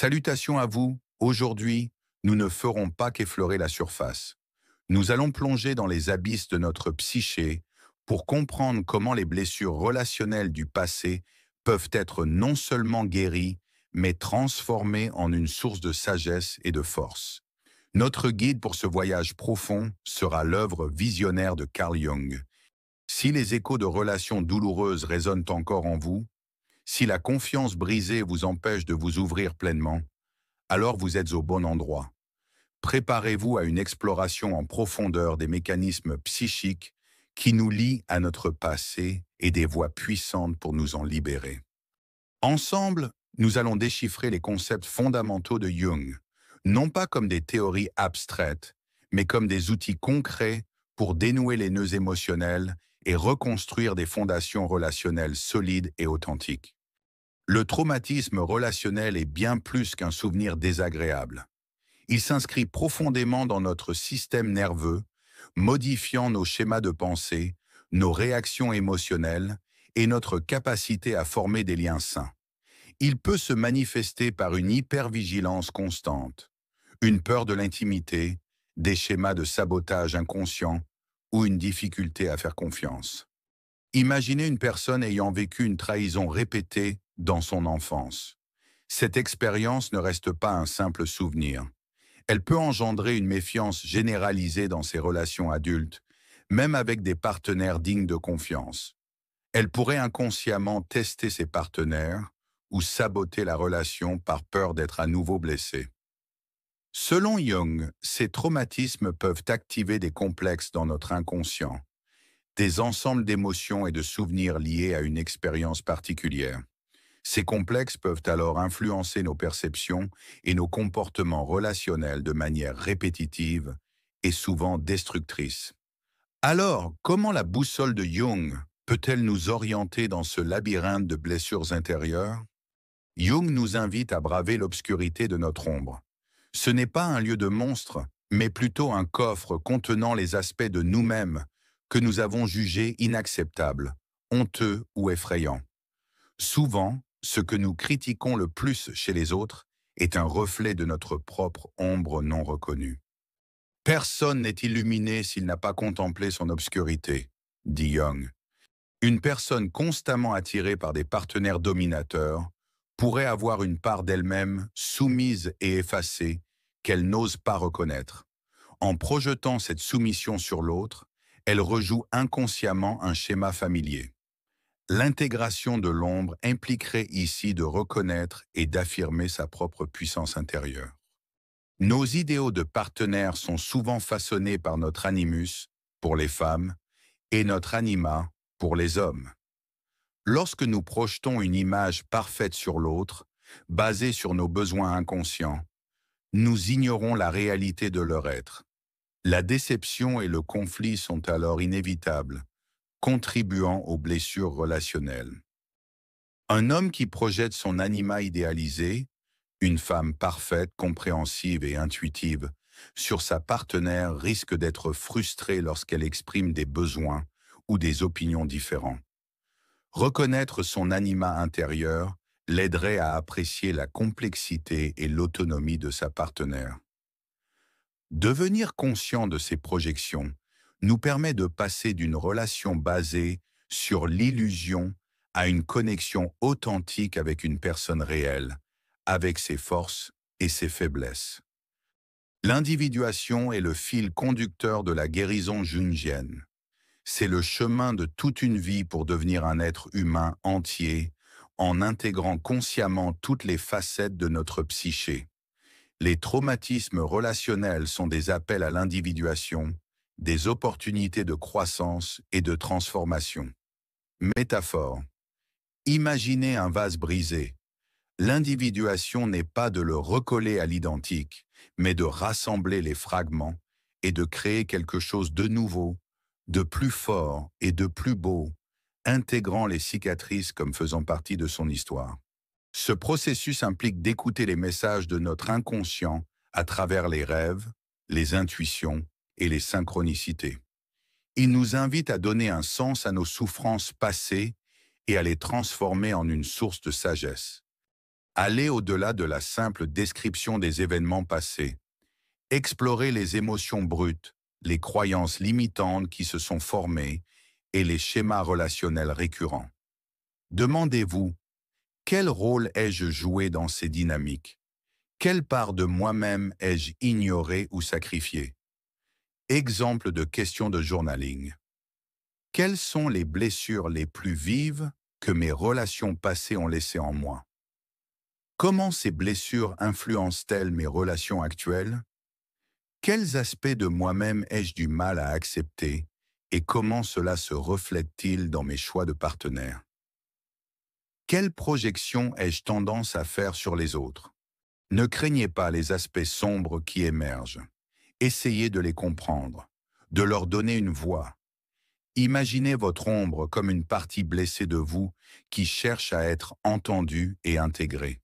Salutations à vous. Aujourd'hui, nous ne ferons pas qu'effleurer la surface. Nous allons plonger dans les abysses de notre psyché pour comprendre comment les blessures relationnelles du passé peuvent être non seulement guéries, mais transformées en une source de sagesse et de force. Notre guide pour ce voyage profond sera l'œuvre visionnaire de Carl Jung. Si les échos de relations douloureuses résonnent encore en vous, si la confiance brisée vous empêche de vous ouvrir pleinement, alors vous êtes au bon endroit. Préparez-vous à une exploration en profondeur des mécanismes psychiques qui nous lient à notre passé et des voies puissantes pour nous en libérer. Ensemble, nous allons déchiffrer les concepts fondamentaux de Jung, non pas comme des théories abstraites, mais comme des outils concrets pour dénouer les nœuds émotionnels et reconstruire des fondations relationnelles solides et authentiques. Le traumatisme relationnel est bien plus qu'un souvenir désagréable. Il s'inscrit profondément dans notre système nerveux, modifiant nos schémas de pensée, nos réactions émotionnelles et notre capacité à former des liens sains. Il peut se manifester par une hypervigilance constante, une peur de l'intimité, des schémas de sabotage inconscients ou une difficulté à faire confiance. Imaginez une personne ayant vécu une trahison répétée dans son enfance. Cette expérience ne reste pas un simple souvenir. Elle peut engendrer une méfiance généralisée dans ses relations adultes, même avec des partenaires dignes de confiance. Elle pourrait inconsciemment tester ses partenaires ou saboter la relation par peur d'être à nouveau blessée. Selon Jung, ces traumatismes peuvent activer des complexes dans notre inconscient, des ensembles d'émotions et de souvenirs liés à une expérience particulière. Ces complexes peuvent alors influencer nos perceptions et nos comportements relationnels de manière répétitive et souvent destructrice. Alors, comment la boussole de Jung peut-elle nous orienter dans ce labyrinthe de blessures intérieures? Jung nous invite à braver l'obscurité de notre ombre. Ce n'est pas un lieu de monstres, mais plutôt un coffre contenant les aspects de nous-mêmes que nous avons jugés inacceptables, honteux ou effrayants. Souvent, ce que nous critiquons le plus chez les autres est un reflet de notre propre ombre non reconnue. Personne n'est illuminé s'il n'a pas contemplé son obscurité, dit Jung. Une personne constamment attirée par des partenaires dominateurs pourrait avoir une part d'elle-même soumise et effacée qu'elle n'ose pas reconnaître. En projetant cette soumission sur l'autre, elle rejoue inconsciemment un schéma familier. L'intégration de l'ombre impliquerait ici de reconnaître et d'affirmer sa propre puissance intérieure. Nos idéaux de partenaires sont souvent façonnés par notre animus, pour les femmes, et notre anima, pour les hommes. Lorsque nous projetons une image parfaite sur l'autre, basée sur nos besoins inconscients, nous ignorons la réalité de leur être. La déception et le conflit sont alors inévitables, contribuant aux blessures relationnelles. Un homme qui projette son anima idéalisé, une femme parfaite, compréhensive et intuitive, sur sa partenaire risque d'être frustré lorsqu'elle exprime des besoins ou des opinions différents. Reconnaître son anima intérieur l'aiderait à apprécier la complexité et l'autonomie de sa partenaire. Devenir conscient de ces projections nous permet de passer d'une relation basée sur l'illusion à une connexion authentique avec une personne réelle, avec ses forces et ses faiblesses. L'individuation est le fil conducteur de la guérison jungienne. C'est le chemin de toute une vie pour devenir un être humain entier, en intégrant consciemment toutes les facettes de notre psyché. Les traumatismes relationnels sont des appels à l'individuation, des opportunités de croissance et de transformation. Métaphore. Imaginez un vase brisé. L'individuation n'est pas de le recoller à l'identique, mais de rassembler les fragments et de créer quelque chose de nouveau, de plus fort et de plus beau, intégrant les cicatrices comme faisant partie de son histoire. Ce processus implique d'écouter les messages de notre inconscient à travers les rêves, les intuitions et les synchronicités. Il nous invite à donner un sens à nos souffrances passées et à les transformer en une source de sagesse. Allez au-delà de la simple description des événements passés. Explorez les émotions brutes, les croyances limitantes qui se sont formées et les schémas relationnels récurrents. Demandez-vous, quel rôle ai-je joué dans ces dynamiques? Quelle part de moi-même ai-je ignorée ou sacrifiée? Exemple de questions de journaling. Quelles sont les blessures les plus vives que mes relations passées ont laissées en moi? Comment ces blessures influencent-elles mes relations actuelles? Quels aspects de moi-même ai-je du mal à accepter et comment cela se reflète-t-il dans mes choix de partenaire? Quelles projections ai-je tendance à faire sur les autres? Ne craignez pas les aspects sombres qui émergent. Essayez de les comprendre, de leur donner une voix. Imaginez votre ombre comme une partie blessée de vous qui cherche à être entendue et intégrée.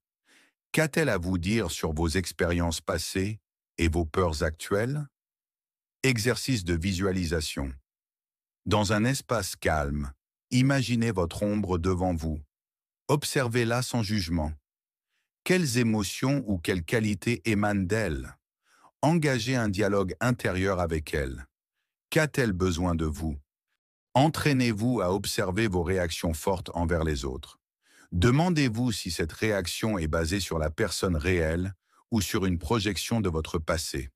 Qu'a-t-elle à vous dire sur vos expériences passées et vos peurs actuelles? Exercice de visualisation. Dans un espace calme, imaginez votre ombre devant vous. Observez-la sans jugement. Quelles émotions ou quelles qualités émanent d'elle? Engagez un dialogue intérieur avec elle. Qu'a-t-elle besoin de vous? Entraînez-vous à observer vos réactions fortes envers les autres. Demandez-vous si cette réaction est basée sur la personne réelle ou sur une projection de votre passé.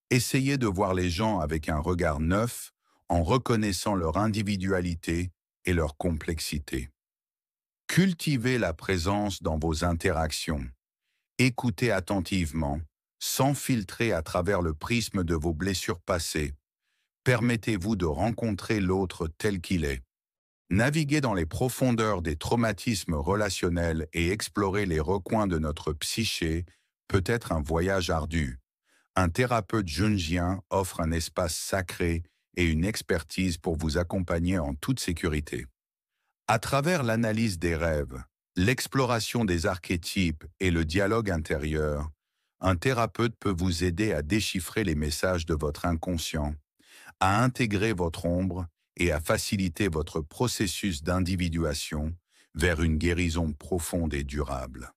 Essayez de voir les gens avec un regard neuf en reconnaissant leur individualité et leur complexité. Cultivez la présence dans vos interactions. Écoutez attentivement, sans filtrer à travers le prisme de vos blessures passées. Permettez-vous de rencontrer l'autre tel qu'il est. Naviguer dans les profondeurs des traumatismes relationnels et explorer les recoins de notre psyché peut être un voyage ardu. Un thérapeute jungien offre un espace sacré et une expertise pour vous accompagner en toute sécurité. À travers l'analyse des rêves, l'exploration des archétypes et le dialogue intérieur, un thérapeute peut vous aider à déchiffrer les messages de votre inconscient, à intégrer votre ombre et à faciliter votre processus d'individuation vers une guérison profonde et durable.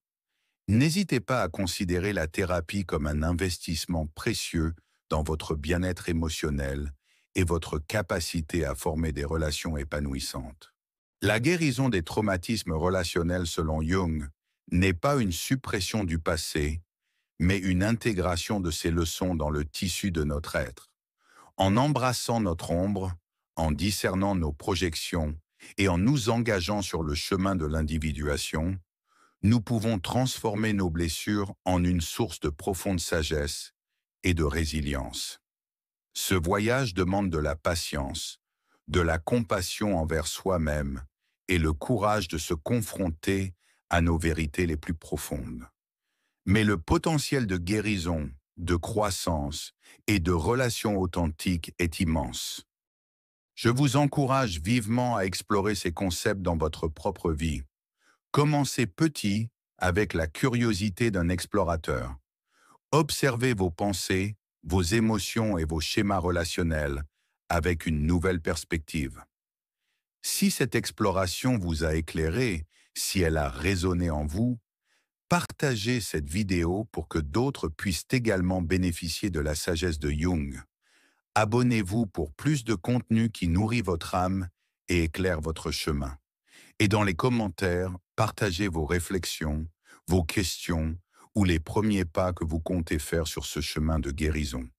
N'hésitez pas à considérer la thérapie comme un investissement précieux dans votre bien-être émotionnel et votre capacité à former des relations épanouissantes. La guérison des traumatismes relationnels selon Jung n'est pas une suppression du passé, mais une intégration de ces leçons dans le tissu de notre être. En embrassant notre ombre, en discernant nos projections et en nous engageant sur le chemin de l'individuation, nous pouvons transformer nos blessures en une source de profonde sagesse et de résilience. Ce voyage demande de la patience, de la compassion envers soi-même et le courage de se confronter à nos vérités les plus profondes. Mais le potentiel de guérison, de croissance et de relations authentiques est immense. Je vous encourage vivement à explorer ces concepts dans votre propre vie. Commencez petit avec la curiosité d'un explorateur. Observez vos pensées, vos émotions et vos schémas relationnels avec une nouvelle perspective. Si cette exploration vous a éclairé, si elle a résonné en vous, partagez cette vidéo pour que d'autres puissent également bénéficier de la sagesse de Jung. Abonnez-vous pour plus de contenu qui nourrit votre âme et éclaire votre chemin. Et dans les commentaires, partagez vos réflexions, vos questions ou les premiers pas que vous comptez faire sur ce chemin de guérison.